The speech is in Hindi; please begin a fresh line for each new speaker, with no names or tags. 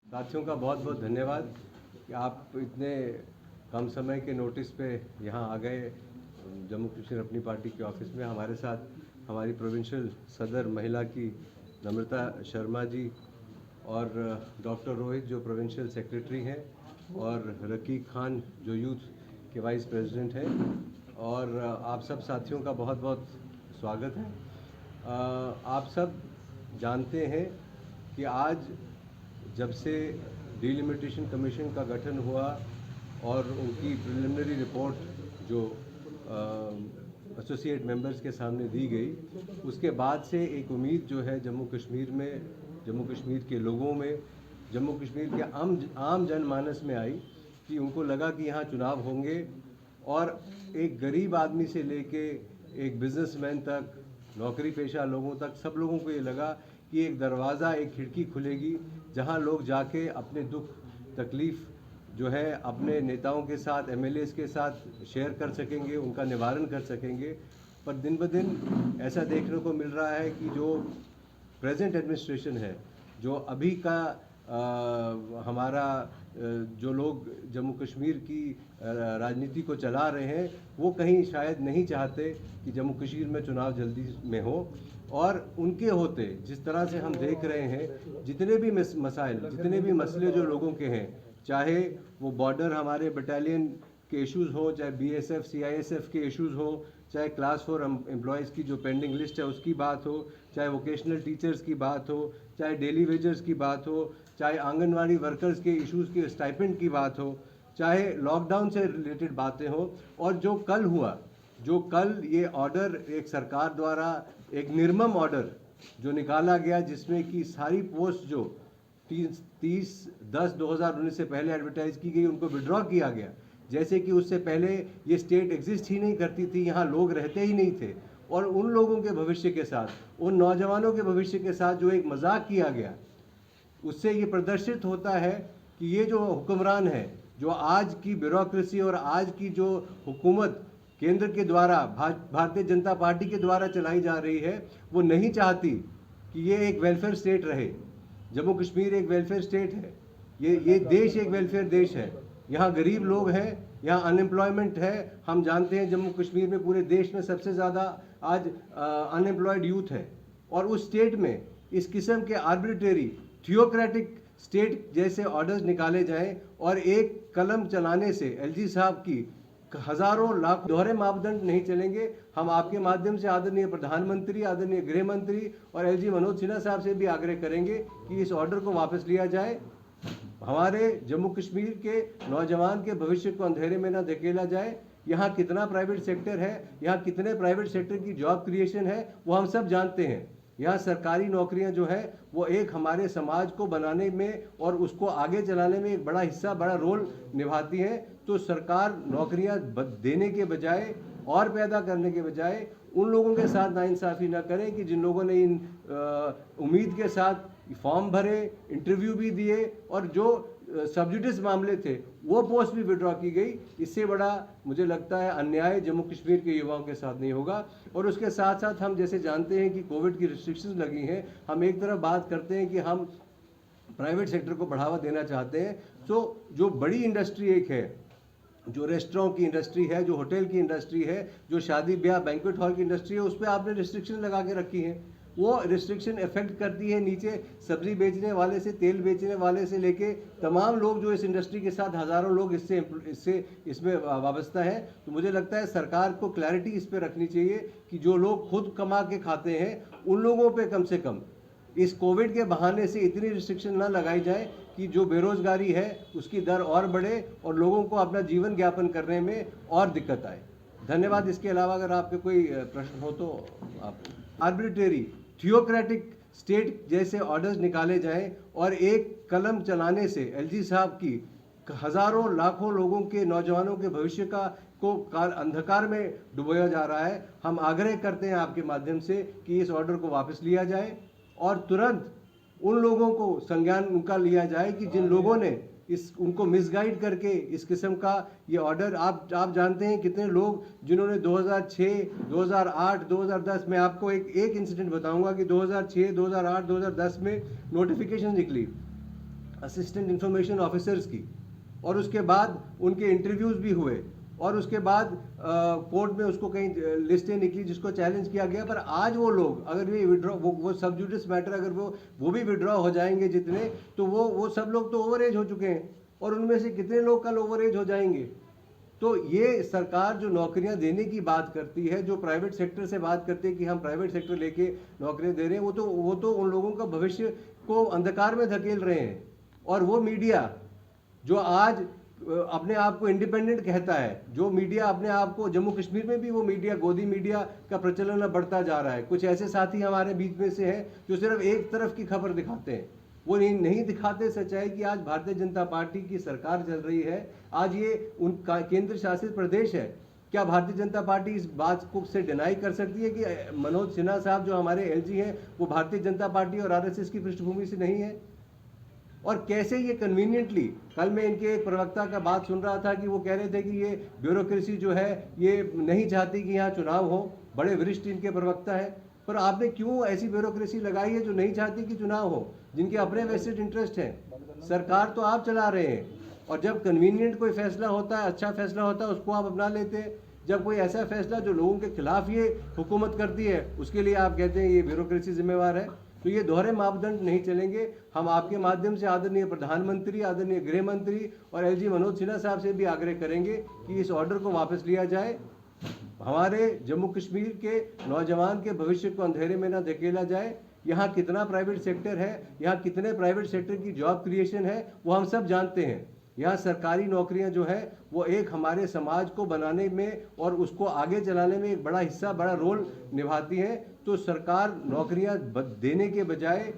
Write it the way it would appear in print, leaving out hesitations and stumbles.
साथियों का बहुत बहुत धन्यवाद कि आप इतने कम समय के नोटिस पे यहाँ आ गए जम्मू कश्मीर अपनी पार्टी के ऑफिस में। हमारे साथ हमारी प्रोविंशियल सदर महिला की नम्रता शर्मा जी और डॉक्टर रोहित जो प्रोविंशियल सेक्रेटरी हैं और रकीक खान जो यूथ के वाइस प्रेसिडेंट हैं, और आप सब साथियों का बहुत बहुत स्वागत है। आप सब जानते हैं कि आज जब से डिलिमिटेशन कमीशन का गठन हुआ और उनकी प्रिलिमिनरी रिपोर्ट जो एसोसिएट मेंबर्स के सामने दी गई, उसके बाद से एक उम्मीद जो है जम्मू कश्मीर में, जम्मू कश्मीर के लोगों में, जम्मू कश्मीर के आम जनमानस में आई कि उनको लगा कि यहाँ चुनाव होंगे और एक गरीब आदमी से लेके एक बिजनेसमैन तक, नौकरी पेशा लोगों तक, सब लोगों को ये लगा कि एक दरवाज़ा, एक खिड़की खुलेगी जहां लोग जाके अपने दुख तकलीफ़ जो है अपने नेताओं के साथ, एमएलएस के साथ शेयर कर सकेंगे, उनका निवारण कर सकेंगे। पर दिन ब दिन ऐसा देखने को मिल रहा है कि जो प्रेजेंट एडमिनिस्ट्रेशन है, जो अभी का हमारा जो लोग जम्मू कश्मीर की राजनीति को चला रहे हैं, वो कहीं शायद नहीं चाहते कि जम्मू कश्मीर में चुनाव जल्दी में हो। और उनके होते जिस तरह से हम देख रहे हैं, जितने भी मसाइल, जितने भी मसले जो लोगों के हैं, चाहे वो बॉर्डर हमारे बटालियन के इश्यूज़ हो, चाहे बीएसएफ सीआईएसएफ के इश्यूज़ हो, चाहे क्लास 4 एम्प्लॉयज़ की जो पेंडिंग लिस्ट है उसकी बात हो, चाहे वोकेशनल टीचर्स की बात हो, चाहे डेली वेजर्स की बात हो, चाहे आंगनवाड़ी वर्कर्स के इश्यूज़ के स्टाइपेंड की बात हो, चाहे लॉकडाउन से रिलेटेड बातें हो, और जो कल हुआ, जो कल ये ऑर्डर एक सरकार द्वारा एक निर्मम ऑर्डर जो निकाला गया, जिसमें कि सारी पोस्ट जो 30/10/2019 से पहले एडवर्टाइज की गई उनको विड्रॉ किया गया, जैसे कि उससे पहले ये स्टेट एग्जिस्ट ही नहीं करती थी, यहाँ लोग रहते ही नहीं थे। और उन लोगों के भविष्य के साथ, उन नौजवानों के भविष्य के साथ जो एक मजाक किया गया, उससे ये प्रदर्शित होता है कि ये जो हुक्मरान है, जो आज की ब्यूरोक्रेसी और आज की जो हुकूमत केंद्र के द्वारा, भारतीय जनता पार्टी के द्वारा चलाई जा रही है, वो नहीं चाहती कि ये एक वेलफेयर स्टेट रहे। जम्मू कश्मीर एक वेलफेयर स्टेट है, ये देश एक वेलफेयर देश है। यहाँ गरीब लोग हैं, यहाँ अनएम्प्लॉयमेंट है। हम जानते हैं जम्मू कश्मीर में पूरे देश में सबसे ज़्यादा आज अनएम्प्लॉयड यूथ है, और उस स्टेट में इस किस्म के आर्बिट्रेरी थियोक्रेटिक स्टेट जैसे ऑर्डर्स निकाले जाएं और एक कलम चलाने से एलजी साहब की हजारों लाख दोहरे मापदंड नहीं चलेंगे। हम आपके माध्यम से आदरणीय प्रधानमंत्री, आदरणीय गृह मंत्री और एलजी मनोज सिन्हा साहब से भी आग्रह करेंगे कि इस ऑर्डर को वापस लिया जाए। हमारे जम्मू कश्मीर के नौजवान के भविष्य को अंधेरे में न धकेला जाए। यहाँ कितना प्राइवेट सेक्टर है, यहाँ कितने प्राइवेट सेक्टर की जॉब क्रिएशन है, वो हम सब जानते हैं। यहाँ सरकारी नौकरियां जो है वो एक हमारे समाज को बनाने में और उसको आगे चलाने में एक बड़ा हिस्सा, बड़ा रोल निभाती हैं। तो सरकार नौकरियां देने के बजाय और पैदा करने के बजाय उन लोगों के साथ नाइंसाफ़ी ना करें कि जिन लोगों ने इन उम्मीद के साथ फॉर्म भरे, इंटरव्यू भी दिए, और जो सब्जुडिस मामले थे वो पोस्ट भी विड्रॉ की गई। इससे बड़ा मुझे लगता है अन्याय जम्मू कश्मीर के युवाओं के साथ नहीं होगा। और उसके साथ साथ हम जैसे जानते हैं कि कोविड की रिस्ट्रिक्शंस लगी हैं, हम एक तरफ बात करते हैं कि हम प्राइवेट सेक्टर को बढ़ावा देना चाहते हैं, तो जो बड़ी इंडस्ट्री एक है, जो रेस्टोरेंट की इंडस्ट्री है, जो होटल की इंडस्ट्री है, जो शादी ब्याह बैंक्वेट हॉल की इंडस्ट्री है, उस पर आपने रिस्ट्रिक्शन लगा के रखी है। वो रिस्ट्रिक्शन इफेक्ट करती है नीचे सब्जी बेचने वाले से, तेल बेचने वाले से लेके तमाम लोग जो इस इंडस्ट्री के साथ, हज़ारों लोग इसमें वाबस्ता है। तो मुझे लगता है सरकार को क्लैरिटी इस पर रखनी चाहिए कि जो लोग खुद कमा के खाते हैं उन लोगों पे कम से कम इस कोविड के बहाने से इतनी रिस्ट्रिक्शन ना लगाई जाए कि जो बेरोजगारी है उसकी दर और बढ़े और लोगों को अपना जीवन यापन करने में और दिक्कत आए। धन्यवाद। इसके अलावा अगर आपके कोई प्रश्न हो तो आप। आर्बिट्रेरी थियोक्रेटिक स्टेट जैसे ऑर्डर्स निकाले जाएं और एक कलम चलाने से एलजी साहब की हजारों लाखों लोगों के, नौजवानों के भविष्य को अंधकार में डुबोया जा रहा है। हम आग्रह करते हैं आपके माध्यम से कि इस ऑर्डर को वापस लिया जाए और तुरंत उन लोगों को संज्ञान उनका लिया जाए कि जिन लोगों ने उनको मिसगाइड करके इस किस्म का ये ऑर्डर, आप जानते हैं कितने लोग जिन्होंने 2006, 2008, 2010 में आपको एक इंसिडेंट बताऊंगा कि 2006, 2008, 2010 में नोटिफिकेशन निकली। असिस्टेंट इंफॉर्मेशन ऑफिसर्स की, और उसके बाद उनके इंटरव्यूज़ भी हुए, और उसके बाद कोर्ट में उसको कहीं लिस्टें निकली जिसको चैलेंज किया गया। पर आज वो लोग अगर ये विड्रॉ वो सब जुडिस मैटर अगर वो भी विड्रॉ हो जाएंगे जितने, तो वो सब लोग तो ओवर एज हो चुके हैं, और उनमें से कितने लोग कल ओवर एज हो जाएंगे। तो ये सरकार जो नौकरियां देने की बात करती है, जो प्राइवेट सेक्टर से बात करती है कि हम प्राइवेट सेक्टर लेके नौकरियां दे रहे हैं, वो तो उन लोगों का भविष्य को अंधकार में धकेल रहे हैं। और वो मीडिया जो आज अपने आप को इंडिपेंडेंट कहता है, जो मीडिया अपने आप को, जम्मू कश्मीर में भी वो मीडिया, गोदी मीडिया का प्रचलन अब बढ़ता जा रहा है। कुछ ऐसे साथी हमारे बीच में से हैं जो सिर्फ एक तरफ की खबर दिखाते हैं, वो नहीं दिखाते सच्चाई कि आज भारतीय जनता पार्टी की सरकार चल रही है, आज ये उनका केंद्र शासित प्रदेश है। क्या भारतीय जनता पार्टी इस बात को से डिनाई कर सकती है कि मनोज सिन्हा साहब जो हमारे एलजी हैं वो भारतीय जनता पार्टी और आरएसएस की पृष्ठभूमि से नहीं है? और कैसे ये कन्वीनियंटली, कल मैं इनके एक प्रवक्ता का बात सुन रहा था कि वो कह रहे थे कि ये ब्यूरोक्रेसी जो है ये नहीं चाहती कि यहाँ चुनाव हो, बड़े वरिष्ठ इनके प्रवक्ता है। पर आपने क्यों ऐसी ब्यूरोक्रेसी लगाई है जो नहीं चाहती कि चुनाव हो, जिनके अपने वेस्टेड इंटरेस्ट हैं? सरकार तो आप चला रहे हैं, और जब कन्वीनियंट कोई फैसला होता है, अच्छा फैसला होता है, उसको आप अपना लेते हैं। जब कोई ऐसा फैसला जो लोगों के खिलाफ ये हुकूमत करती है, उसके लिए आप कहते हैं ये ब्यूरोक्रेसी जिम्मेवार है। तो ये दोहरे मापदंड नहीं चलेंगे। हम आपके माध्यम से आदरणीय प्रधानमंत्री, आदरणीय गृह मंत्री और एलजी मनोज सिन्हा साहब से भी आग्रह करेंगे कि इस ऑर्डर को वापस लिया जाए। हमारे जम्मू कश्मीर के नौजवान के भविष्य को अंधेरे में न धकेला जाए। यहाँ कितना प्राइवेट सेक्टर है, यहाँ कितने प्राइवेट सेक्टर की जॉब क्रिएशन है, वो हम सब जानते हैं। यहाँ सरकारी नौकरियाँ जो है वो एक हमारे समाज को बनाने में और उसको आगे चलाने में एक बड़ा हिस्सा, बड़ा रोल निभाती हैं। तो सरकार नौकरियाँ देने के बजाय